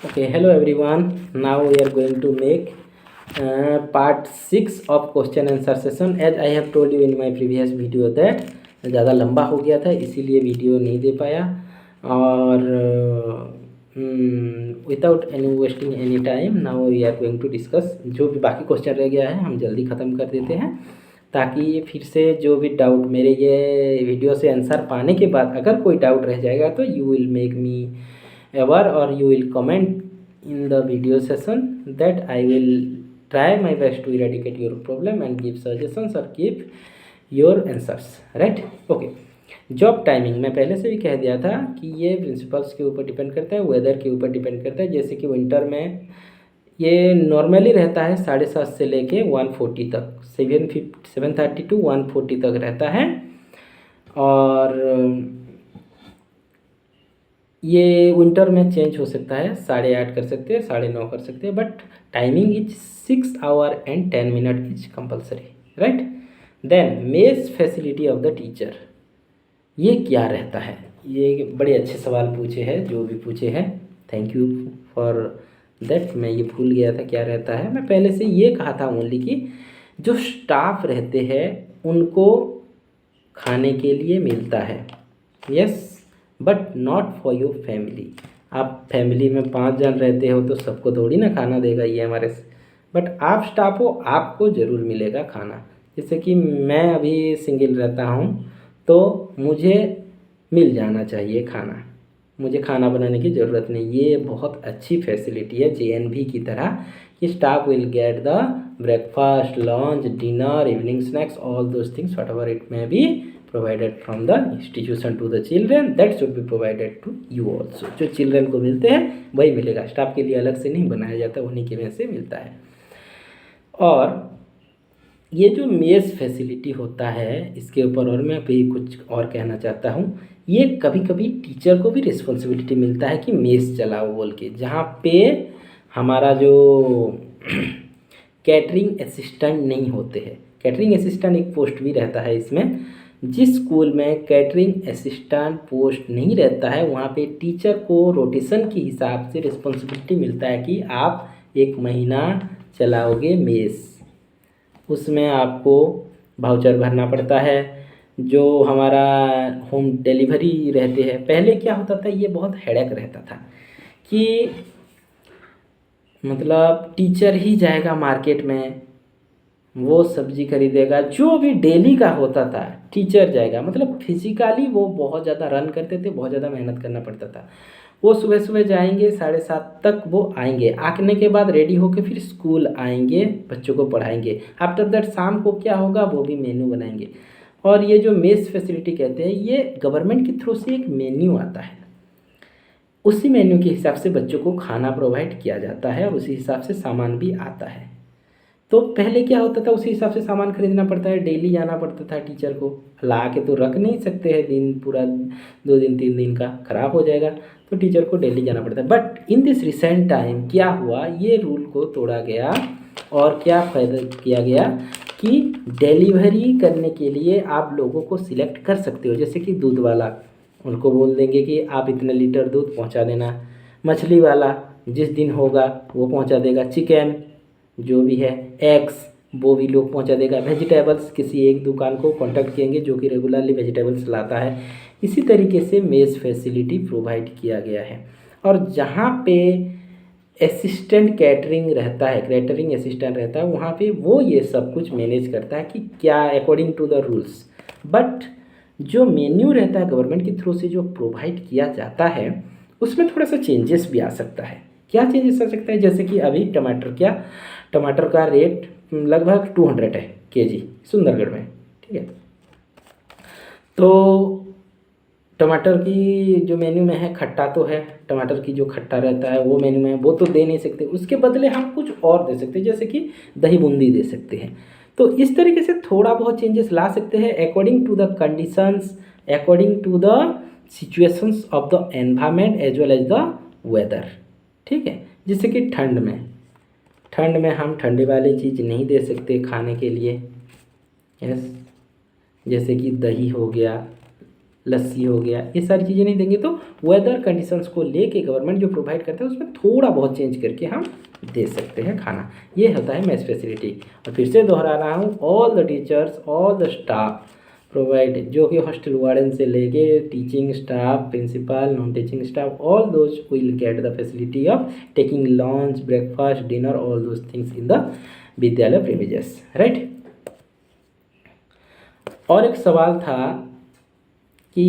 Okay, hello everyone. Now we are going to make part 6 of question answer session. As I have told you in my previous video that ज़्यादा लंबा हो गया था इसीलिए video नहीं दे पाया और without any wasting any time now we are going to discuss. जो भी बाकी क्वेश्चन रह गया है हम जल्दी ख़त्म कर देते हैं ताकि ये फिर से जो भी डाउट मेरे ये वीडियो से आंसर पाने के बाद अगर कोई डाउट रह जाएगा तो you will make me aware or you will comment in the video session that I will try my best to eradicate your problem and give suggestions or give your answers, right? Okay, job timing मैं पहले से भी कह दिया था कि ये principles के ऊपर डिपेंड करता है, वेदर के ऊपर डिपेंड करता है। जैसे कि विंटर में ये नॉर्मली रहता है 7:30 से लेके 1:40 तक, 7:30 to 1:40 तक रहता है और ये विंटर में चेंज हो सकता है, 8:30 कर सकते हैं, 9:30 कर सकते हैं, but timing is 6 hours and 10 minutes is compulsory, right? Then mess facility of the teacher, ये क्या रहता है? ये बड़े अच्छे सवाल पूछे हैं, जो भी पूछे हैं, थैंक यू फॉर दैट। मैं ये भूल गया था क्या रहता है। मैं पहले से ये कहा था ओनली कि जो स्टाफ रहते हैं उनको खाने के लिए मिलता है, yes, but not for your family. आप फैमिली में 5 जन रहते हो तो सबको थोड़ी ना खाना देगा ये हमारे, बट आप स्टाफ हो आपको ज़रूर मिलेगा खाना। जैसे कि मैं अभी सिंगल रहता हूँ तो मुझे मिल जाना चाहिए खाना, मुझे खाना बनाने की ज़रूरत नहीं। ये बहुत अच्छी फैसिलिटी है JNV की तरह कि staff will get the breakfast, lunch, dinner, evening snacks, all those things what ever it may B provided from the institution to the children, that should be provided to you also। जो children को मिलते हैं वही मिलेगा, staff के लिए अलग से नहीं बनाया जाता, उन्हीं के में से मिलता है। और ये जो मेस फैसिलिटी होता है इसके ऊपर और मैं भी कुछ और कहना चाहता हूँ। ये कभी कभी टीचर को भी रिस्पॉन्सिबिलिटी मिलता है कि मेस चलाओ बोल के, जहाँ पे हमारा जो कैटरिंग असिस्टेंट नहीं होते हैं। कैटरिंग असिस्टेंट एक पोस्ट भी रहता है इसमें। जिस स्कूल में कैटरिंग असिस्टेंट पोस्ट नहीं रहता है वहाँ पे टीचर को रोटेशन के हिसाब से रिस्पॉन्सिबिलिटी मिलता है कि आप 1 महीना चलाओगे मेस। उसमें आपको वाउचर भरना पड़ता है। जो हमारा होम डिलीवरी रहते हैं, पहले क्या होता था, ये बहुत हेडेक रहता था कि मतलब टीचर ही जाएगा मार्केट में, वो सब्जी खरीदेगा, जो भी डेली का होता था टीचर जाएगा। मतलब फिजिकली वो बहुत ज़्यादा रन करते थे, बहुत ज़्यादा मेहनत करना पड़ता था। वो सुबह सुबह जाएंगे, 7:30 तक वो आएंगे, आने के बाद रेडी होके फिर स्कूल आएंगे, बच्चों को पढ़ाएंगे। आफ्टर दैट शाम को क्या होगा, वो भी मेन्यू बनाएंगे। और ये जो मेस फैसिलिटी कहते हैं, ये गवर्नमेंट के थ्रू से एक मेन्यू आता है, उसी मेन्यू के हिसाब से बच्चों को खाना प्रोवाइड किया जाता है और उसी हिसाब से सामान भी आता है। तो पहले क्या होता था, उसी हिसाब से सामान खरीदना पड़ता है, डेली जाना पड़ता था टीचर को। ला के तो रख नहीं सकते हैं दिन पूरा, 2 दिन 3 दिन का ख़राब हो जाएगा, तो टीचर को डेली जाना पड़ता है। But in this recent time क्या हुआ, ये रूल को तोड़ा गया और क्या फ़ायदा किया गया कि डिलीवरी करने के लिए आप लोगों को सिलेक्ट कर सकते हो। जैसे कि दूध वाला, उनको बोल देंगे कि आप इतने लीटर दूध पहुँचा देना। मछली वाला जिस दिन होगा वो पहुँचा देगा। चिकन जो भी है, एग्स वो भी लोग पहुंचा देगा। वेजिटेबल्स किसी एक दुकान को कांटेक्ट करेंगे जो कि रेगुलरली वेजिटेबल्स लाता है। इसी तरीके से मेस फैसिलिटी प्रोवाइड किया गया है। और जहाँ पे असिस्टेंट कैटरिंग रहता है, कैटरिंग असिस्टेंट रहता है, वहाँ पे वो ये सब कुछ मैनेज करता है कि क्या according to the rules. But जो मेन्यू रहता है गवर्नमेंट के थ्रू से जो प्रोवाइड किया जाता है उसमें थोड़ा सा चेंजेस भी आ सकता है। क्या चेंजेस आ सकता है, जैसे कि अभी टमाटर का रेट लगभग 200 है केजी सुंदरगढ़ में, ठीक है। तो टमाटर की जो मेन्यू में है, खट्टा तो है, टमाटर की जो खट्टा रहता है वो मेन्यू में है, वो तो दे नहीं सकते। उसके बदले हम कुछ और दे सकते हैं, जैसे कि दही बूंदी दे सकते हैं। तो इस तरीके से थोड़ा बहुत चेंजेस ला सकते हैं according to the conditions, according to the situations of the environment as well as the weather, ठीक है। जैसे कि ठंड में हम ठंडे वाली चीज़ नहीं दे सकते खाने के लिए, यस, जैसे कि दही हो गया, लस्सी हो गया, ये सारी चीज़ें नहीं देंगे। तो वेदर कंडीशंस को लेके गवर्नमेंट जो प्रोवाइड करता है उसमें थोड़ा बहुत चेंज करके हम दे सकते हैं खाना। ये होता है मेस फैसिलिटी। और फिर से दोहरा रहा हूँ, all the teachers, all the staff provide, जो कि हॉस्टल वार्डन से लेके teaching staff, principal, non teaching staff, all those will get the facility of taking lunch, breakfast, dinner, all those things in the विद्यालय premises, right. और एक सवाल था कि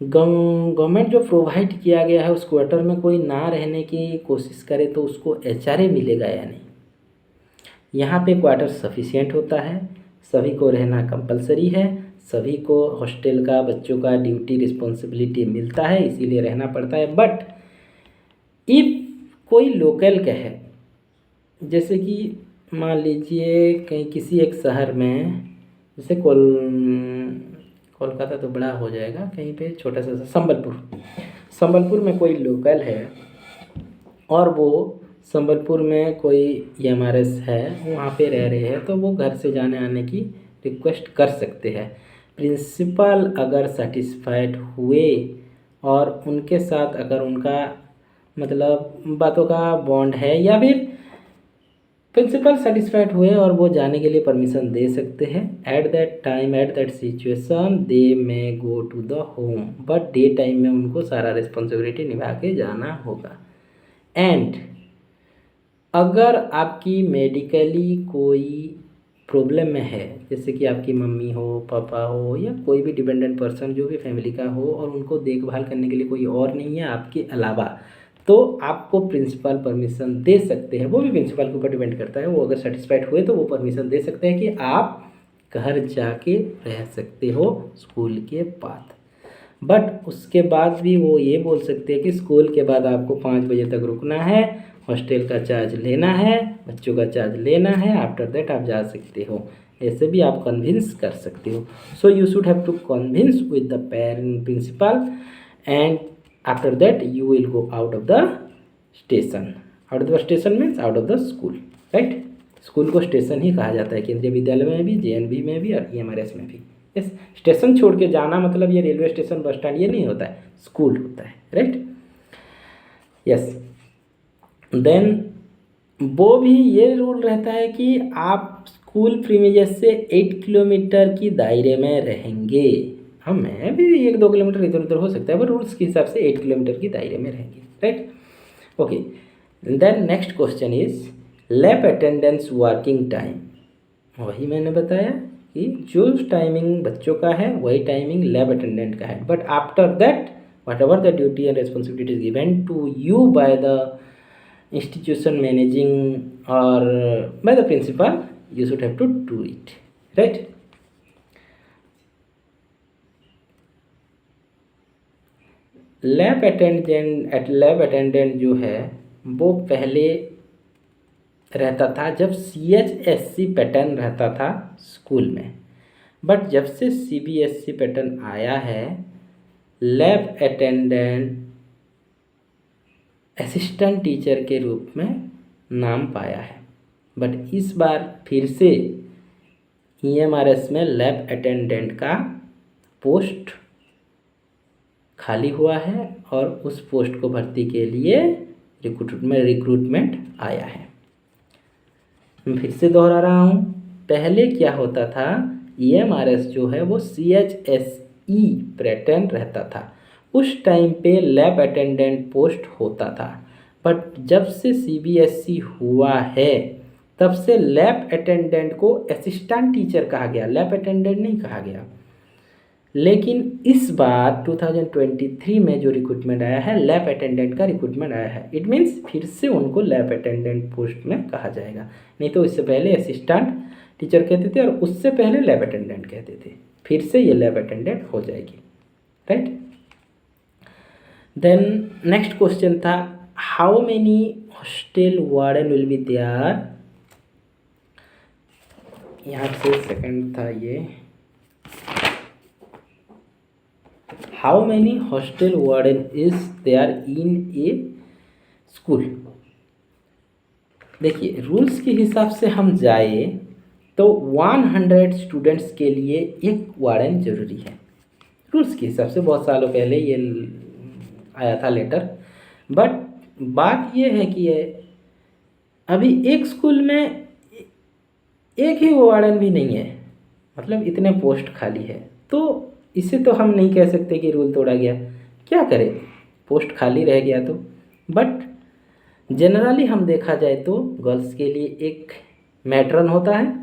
गवर्नमेंट जो प्रोवाइड किया गया है उस क्वार्टर में कोई ना रहने की कोशिश करे तो उसको एचआरए मिलेगा या नहीं। यहाँ पे क्वार्टर सफिशिएंट होता है, सभी को रहना कंपलसरी है, सभी को हॉस्टल का बच्चों का ड्यूटी रिस्पॉन्सिबिलिटी मिलता है, इसीलिए रहना पड़ता है। बट इफ़ कोई लोकल कहे, जैसे कि मान लीजिए कहीं किसी एक शहर में, जैसे कोलकाता तो बड़ा हो जाएगा, कहीं पे छोटा सा संबलपुर में कोई लोकल है और वो संबलपुर में कोई एमआरएस है, वहाँ पे रह रहे हैं, तो वो घर से जाने आने की रिक्वेस्ट कर सकते हैं। प्रिंसिपल अगर सेटिस्फाइड हुए और उनके साथ अगर उनका मतलब बातों का बॉन्ड है, या फिर प्रिंसिपल सेटिस्फाइड हुए और वो जाने के लिए परमिशन दे सकते हैं, at that time, at that situation they may go to the home, but day time में उनको सारा रिस्पॉन्सिबिलिटी निभा के जाना होगा। एंड अगर आपकी मेडिकली कोई प्रॉब्लम में है, जैसे कि आपकी मम्मी हो, पापा हो, या कोई भी डिपेंडेंट पर्सन जो भी फैमिली का हो, और उनको देखभाल करने के लिए कोई और नहीं है आपके अलावा, तो आपको प्रिंसिपल परमिशन दे सकते हैं। वो भी प्रिंसिपल के ऊपर डिपेंड करता है, वो अगर सेटिस्फाइड हुए तो वो परमिशन दे सकते हैं कि आप घर जाके रह सकते हो स्कूल के बाद। बट उसके बाद भी वो ये बोल सकते हैं कि स्कूल के बाद आपको 5 बजे तक रुकना है, हॉस्टल का चार्ज लेना है, बच्चों का चार्ज लेना है, आफ्टर दैट आप जा सकते हो। ऐसे भी आप कन्विंस कर सकते हो। So you should have to convince with the parent principal, and after that you will go out of the station. out of the station means out of the school, right? School को station ही कहा जाता है, केंद्रीय विद्यालय में भी, JNV में भी और ईएमआरएस में भी। यस, स्टेशन छोड़ के जाना मतलब ये रेलवे स्टेशन, बस स्टैंड, ये नहीं होता है, स्कूल होता है, राइट। यस, देन वो भी ये रूल रहता है कि आप स्कूल प्रीमिजेस से 8 किलोमीटर की दायरे में रहेंगे। हम मैं भी 1-2 किलोमीटर इधर उधर हो सकता है, पर रूल्स के हिसाब से 8 किलोमीटर की दायरे में रहेंगे, right. Okay, then next question is lab attendance working time. वही मैंने बताया कि जो टाइमिंग बच्चों का है वही टाइमिंग लैब अटेंडेंट का है, but after that whatever the duty and responsibility is given to you by the institution managing or by the principal, you should have to do it, right? Lab attendant जो है वो पहले रहता था जब CHSC pattern रहता था school में, बट जब से CBSC पैटर्न आया है लैब अटेंडेंट असिस्टेंट टीचर के रूप में नाम पाया है। बट इस बार फिर से EMRS में लैब अटेंडेंट का पोस्ट खाली हुआ है और उस पोस्ट को भर्ती के लिए रिक्रूटमेंट आया है। मैं फिर से दोहरा रहा हूँ, पहले क्या होता था, EMRS जो है वो CHSE पैटर्न रहता था, उस टाइम पे लैब अटेंडेंट पोस्ट होता था। बट जब से CBSC हुआ है तब से लैब अटेंडेंट को असिस्टेंट टीचर कहा गया, लैब अटेंडेंट नहीं कहा गया। लेकिन इस बार 2023 में जो रिक्रूटमेंट आया है लैब अटेंडेंट का रिक्रूटमेंट आया है, इट मीन्स फिर से उनको लैब अटेंडेंट पोस्ट में कहा जाएगा। नहीं तो इससे पहले असिस्टेंट टीचर कहते थे और उससे पहले लैब अटेंडेंट कहते थे, फिर से ये लैब अटेंडेंट हो जाएगी, राइट। देन नेक्स्ट क्वेश्चन था how many hostel warden will be there. यहाँ से सेकंड था ये, how many hostel warden is there in a school. देखिए रूल्स के हिसाब से हम जाए तो 100 स्टूडेंट्स के लिए एक वार्डन जरूरी है। रूल्स के हिसाब से बहुत सालों पहले ये आया था लेटर, बट बात ये है कि ये अभी एक स्कूल में एक ही वार्डन भी नहीं है, मतलब इतने पोस्ट खाली है, तो इसे तो हम नहीं कह सकते कि रूल तोड़ा गया। क्या करें, पोस्ट खाली रह गया तो। बट जनरली हम देखा जाए तो गर्ल्स के लिए एक मैट्रन होता है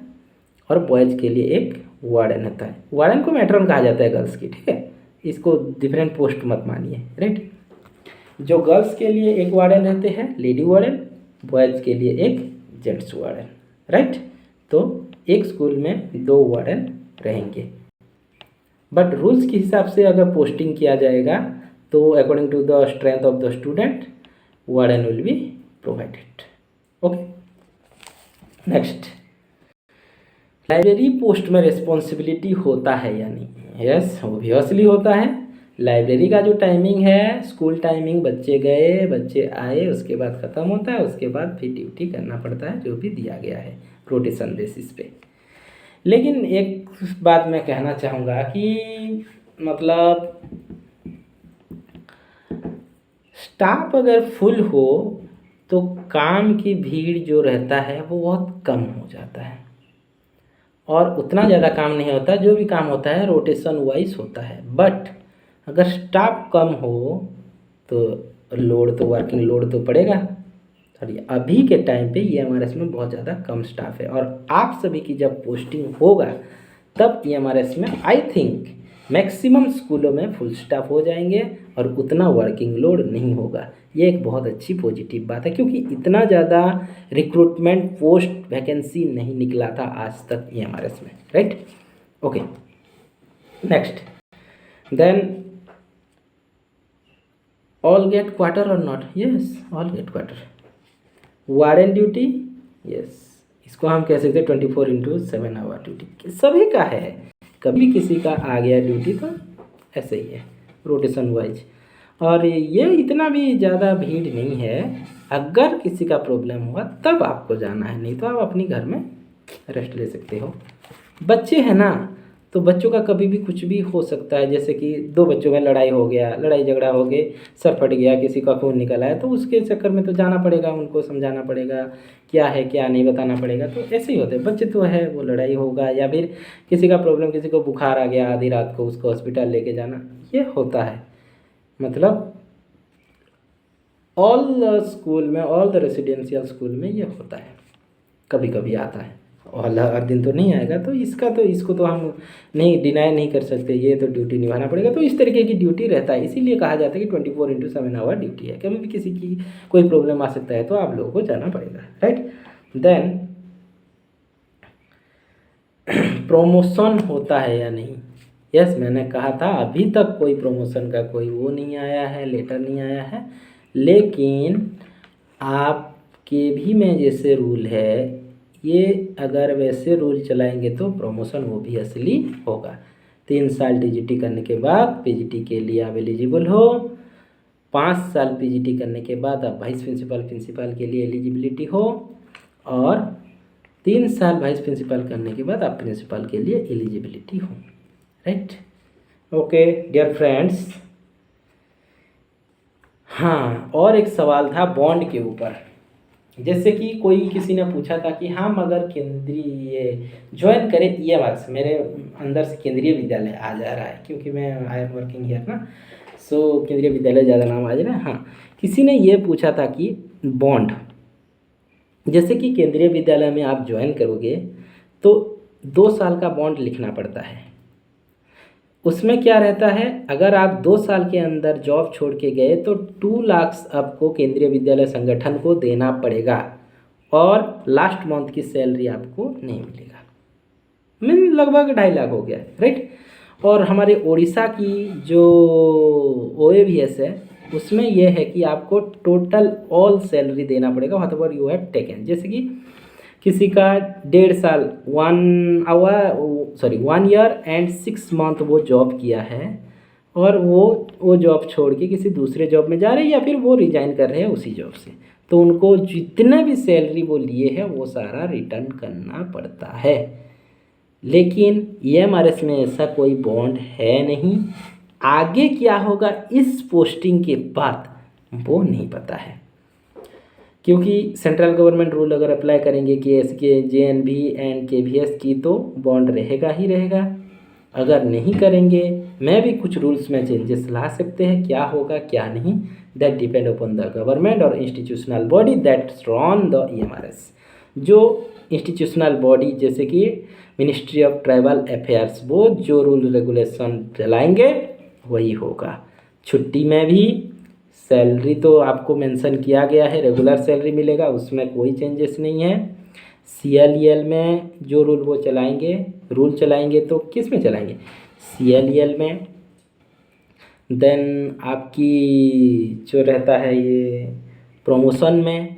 और बॉयज़ के लिए एक वार्डन होता है। वार्डन को मैट्रन कहा जाता है गर्ल्स की, ठीक है, इसको डिफरेंट पोस्ट मत मानिए, राइट। जो गर्ल्स के लिए एक वार्डन रहते हैं लेडी वार्डन, बॉयज़ के लिए एक जेंट्स वार्डन, राइट। तो एक स्कूल में 2 वार्डन रहेंगे, बट रूल्स के हिसाब से अगर पोस्टिंग किया जाएगा तो according to the strength of the student warden will be provided. Okay, next, library post में रिस्पॉन्सिबिलिटी होता है या नहीं? यस, ऑब्वियसली होता है। लाइब्रेरी का जो टाइमिंग है, स्कूल टाइमिंग, बच्चे गए बच्चे आए उसके बाद ख़त्म होता है, उसके बाद फिर ड्यूटी करना पड़ता है जो भी दिया गया है रोटेशन बेसिस पे। लेकिन एक बात मैं कहना चाहूँगा कि मतलब स्टाफ अगर फुल हो तो काम की भीड़ जो रहता है वो बहुत कम हो जाता है, और उतना ज़्यादा काम नहीं होता, जो भी काम होता है रोटेशन वाइज होता है। बट अगर स्टाफ कम हो तो लोड तो वर्किंग लोड तो पड़ेगा। सॉरी, अभी के टाइम पे EMRS में बहुत ज़्यादा कम स्टाफ है, और आप सभी की जब पोस्टिंग होगा तब EMRS में आई थिंक मैक्सिमम स्कूलों में फुल स्टाफ हो जाएंगे और उतना वर्किंग लोड नहीं होगा। ये एक बहुत अच्छी पॉजिटिव बात है, क्योंकि इतना ज़्यादा रिक्रूटमेंट पोस्ट वैकेंसी नहीं निकला था आज तक EMRS में, right. Okay, next, then all get quarter और not? Yes, all get quarter. Warden duty, yes, इसको हम कह सकते हैं 24/7 आवर ड्यूटी सभी का है। कभी किसी का आ गया ड्यूटी तो ऐसे ही है रोटेशन वाइज, और ये इतना भी ज़्यादा भीड़ नहीं है। अगर किसी का प्रॉब्लम हुआ तब आपको जाना है, नहीं तो आप अपनी घर में रेस्ट ले सकते हो। बच्चे हैं ना, तो बच्चों का कभी भी कुछ भी हो सकता है, जैसे कि 2 बच्चों में लड़ाई हो गया, लड़ाई झगड़ा हो गए, सर फट गया, किसी का खून निकल आया, तो उसके चक्कर में तो जाना पड़ेगा, उनको समझाना पड़ेगा क्या है क्या नहीं बताना पड़ेगा। तो ऐसे ही होते हैं बच्चे, तो है वो लड़ाई होगा, या फिर किसी का प्रॉब्लम, किसी को बुखार आ गया आधी रात को, उसको हॉस्पिटल लेके जाना, ये होता है। मतलब ऑल स्कूल में, ऑल द रेसिडेंशियल स्कूल में ये होता है, कभी कभी आता है, और हर दिन तो नहीं आएगा। तो इसको तो हम नहीं डिनाई नहीं कर सकते, ये तो ड्यूटी निभाना पड़ेगा। तो इस तरीके की ड्यूटी रहता है, इसीलिए कहा जाता है कि 24/7 आवर ड्यूटी है। कभी भी किसी की कोई प्रॉब्लम आ सकता है तो आप लोगों को जाना पड़ेगा, राइट। देन प्रमोशन होता है या नहीं? यस, मैंने कहा था अभी तक कोई प्रमोशन का कोई वो नहीं आया है, लेटर नहीं आया है, लेकिन आपके भी में जैसे रूल है, ये अगर वैसे रूल चलाएंगे तो प्रमोशन वो भी असली होगा। 3 साल TGT करने के बाद PGT के लिए आप एलिजिबल हो, 5 साल PGT करने के बाद आप वाइस प्रिंसिपल के लिए एलिजिबिलिटी हो, और 3 साल वाइस प्रिंसिपल करने के बाद आप प्रिंसिपल के लिए एलिजिबिलिटी हो, राइट। ओके डियर फ्रेंड्स, हाँ, और एक सवाल था बॉन्ड के ऊपर। जैसे कि कोई किसी ने पूछा था कि हम अगर केंद्रीय ज्वाइन करें EMRS, मेरे अंदर से केंद्रीय विद्यालय आ जा रहा है क्योंकि मैं आई एम वर्किंग हियर ना, सो केंद्रीय विद्यालय ज़्यादा नाम आ जा रहा है। हाँ, किसी ने ये पूछा था कि बॉन्ड, जैसे कि केंद्रीय विद्यालय में आप ज्वाइन करोगे तो 2 साल का बॉन्ड लिखना पड़ता है। उसमें क्या रहता है, अगर आप 2 साल के अंदर जॉब छोड़ के गए तो 2 लाख आपको केंद्रीय विद्यालय संगठन को देना पड़ेगा, और लास्ट मंथ की सैलरी आपको नहीं मिलेगा। मीन लगभग 2.5 लाख हो गया, राइट। और हमारे उड़ीसा की जो OAVS है उसमें यह है कि आपको टोटल ऑल सैलरी देना पड़ेगा व्हाटएवर यू हैव टेकन। जैसे कि किसी का 1.5 साल 1 ईयर एंड 6 मंथ वो जॉब किया है, और वो जॉब छोड़ के किसी दूसरे जॉब में जा रहे हैं, या फिर वो रिजाइन कर रहे हैं उसी जॉब से, तो उनको जितना भी सैलरी वो लिए हैं वो सारा रिटर्न करना पड़ता है। लेकिन EMRS में ऐसा कोई बॉन्ड है नहीं। आगे क्या होगा इस पोस्टिंग के बाद वो नहीं पता है, क्योंकि सेंट्रल गवर्नमेंट रूल अगर अप्लाई करेंगे KSK JNV एंड KVS की तो बॉन्ड रहेगा ही रहेगा। अगर नहीं करेंगे मैं भी कुछ रूल्स में चेंजेस ला सकते हैं, क्या होगा क्या नहीं that depend upon the government और institutional body that run the EMRS। जो इंस्टीट्यूशनल बॉडी जैसे कि मिनिस्ट्री ऑफ ट्राइबल अफेयर्स, वो जो रूल रेगुलेशन चलाएंगे वही होगा। छुट्टी में भी सैलरी तो आपको मेंशन किया गया है, रेगुलर सैलरी मिलेगा, उसमें कोई चेंजेस नहीं है। CLEL में जो रूल वो चलाएंगे, रूल चलाएंगे तो किस में चलाएंगे, CLEL में। देन आपकी जो रहता है ये प्रमोशन में।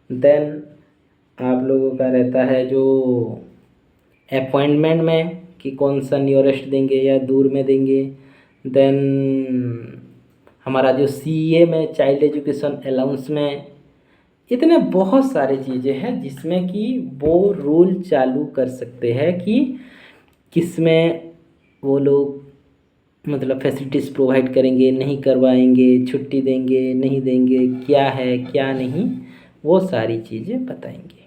देन आप लोगों का रहता है जो अपॉइंटमेंट में कि कौन सा नियरेस्ट देंगे या दूर में देंगे। देन हमारा जो CA में चाइल्ड एजुकेशन अलाउंस में, इतने बहुत सारी चीज़ें हैं जिसमें कि वो रूल चालू कर सकते हैं कि किस में वो लोग मतलब फैसिलिटीज़ प्रोवाइड करेंगे, नहीं करवाएंगे, छुट्टी देंगे नहीं देंगे, क्या है क्या नहीं, वो सारी चीज़ें बताएंगे।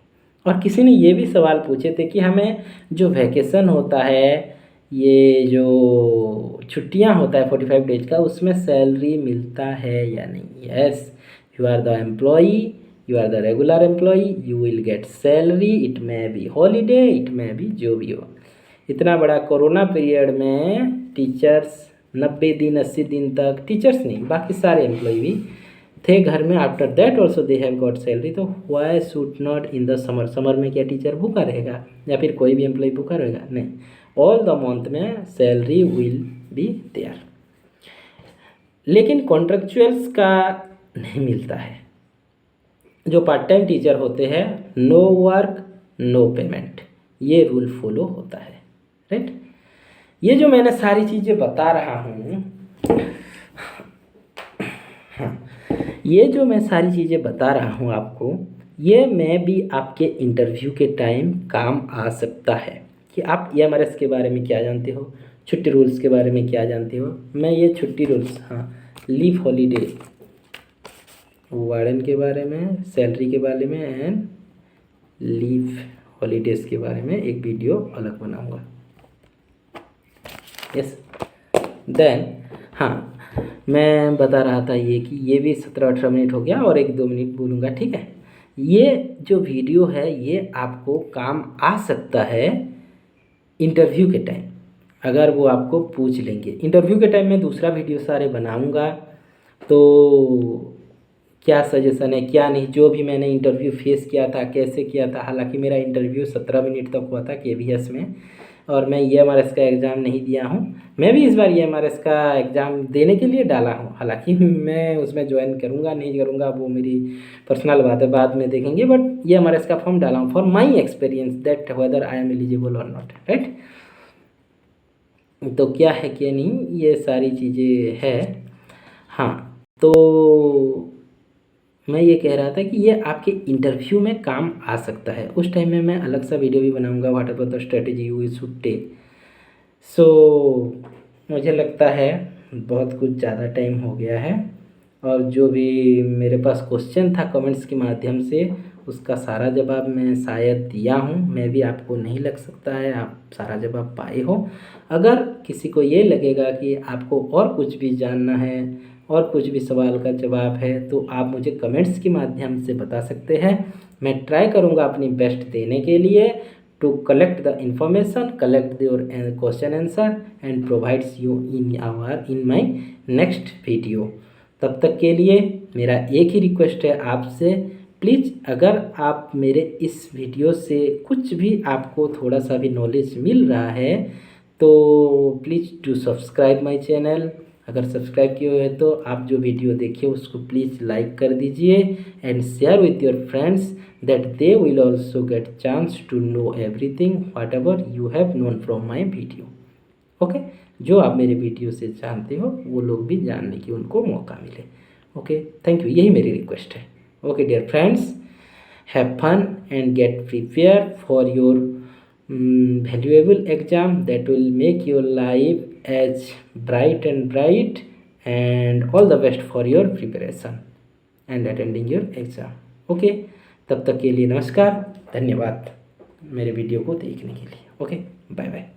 और किसी ने ये भी सवाल पूछे थे कि हमें जो वैकेशन होता है, ये जो छुट्टियां होता है 45 डेज का, उसमें सैलरी मिलता है या नहीं। Yes, you are the employee, you are the regular employee, you will get salary, it may be holiday, it may be जो भी हो। इतना बड़ा कोरोना पीरियड में टीचर्स 90 दिन 80 दिन तक, टीचर्स नहीं बाकी सारे एम्प्लॉय भी थे घर में। After that also they have got salary. तो why should not in the summer, summer में क्या टीचर भूखा रहेगा या फिर कोई भी एम्प्लॉय भूखा रहेगा, नहीं। ऑल द मंथ में सैलरी विल बी देयर। लेकिन कॉन्ट्रेक्चुअल्स का नहीं मिलता है। जो पार्ट टाइम टीचर होते हैं, नो वर्क नो पेमेंट, ये रूल फॉलो होता है, राइट। ये जो मैंने सारी चीज़ें बता रहा हूँ, हाँ, ये जो मैं सारी चीज़ें बता रहा हूँ आपको, ये मैं भी आपके इंटरव्यू के टाइम काम आ सकता है कि आप EMRS के बारे में क्या जानते हो, छुट्टी रूल्स के बारे में क्या जानते हो। मैं ये छुट्टी रूल्स, हाँ, लीव हॉलीडे, वार्डन के बारे में, सैलरी के बारे में एंड लीव हॉलीडेज़ के बारे में एक वीडियो अलग बनाऊंगा। यस, देन हाँ, मैं बता रहा था ये कि ये भी 17-18 मिनट हो गया और 1-2 मिनट बोलूँगा, ठीक है। ये जो वीडियो है ये आपको काम आ सकता है इंटरव्यू के टाइम, अगर वो आपको पूछ लेंगे। इंटरव्यू के टाइम मैं दूसरा वीडियो सारे बनाऊँगा, तो क्या सजेशन है क्या नहीं, जो भी मैंने इंटरव्यू फेस किया था, कैसे किया था। हालांकि मेरा इंटरव्यू 17 मिनट तक हुआ था KVS में, और मैं EMRS का एग्ज़ाम नहीं दिया हूँ। मैं भी इस बार EMRS का एग्ज़ाम देने के लिए डाला हूँ, हालांकि मैं उसमें ज्वाइन करूँगा नहीं करूँगा वो मेरी पर्सनल बात है, बाद में देखेंगे। बट EMRS का फॉर्म डाला हूँ for my experience that whether I am eligible और नॉट, राइट। तो क्या है क्या नहीं, ये सारी चीज़ें है। हाँ, तो मैं ये कह रहा था कि ये आपके इंटरव्यू में काम आ सकता है। उस टाइम में मैं अलग सा वीडियो भी बनाऊंगा, what about the strategy you should take. So मुझे लगता है बहुत कुछ ज़्यादा टाइम हो गया है, और जो भी मेरे पास क्वेश्चन था कमेंट्स के माध्यम से, उसका सारा जवाब मैं शायद दिया हूँ। मैं भी, आपको नहीं लग सकता है आप सारा जवाब पाए हो। अगर किसी को ये लगेगा कि आपको और कुछ भी जानना है और कुछ भी सवाल का जवाब है, तो आप मुझे कमेंट्स के माध्यम से बता सकते हैं। मैं ट्राई करूँगा अपनी बेस्ट देने के लिए, to collect the information, collect your question answer and provides you in my next video. तब तक के लिए मेरा एक ही रिक्वेस्ट है आपसे, प्लीज़ अगर आप मेरे इस वीडियो से कुछ भी आपको थोड़ा सा भी नॉलेज मिल रहा है, तो please do subscribe my channel. अगर सब्सक्राइब किए हुए तो आप जो वीडियो देखिए उसको प्लीज़ लाइक कर दीजिए and share with your friends that they will also get chance to know everything whatever you have known from my video. Okay, जो आप मेरे वीडियो से जानते हो वो लोग भी जानने की उनको मौका मिले। ओके, थैंक यू, यही मेरी रिक्वेस्ट है। Okay dear friends, have fun and get prepare for your valuable exam that will make your life as bright and bright, and all the best for your preparation and attending your exam. Okay, तब तक के लिए नमस्कार, धन्यवाद मेरे video को देखने के लिए. Okay, bye bye.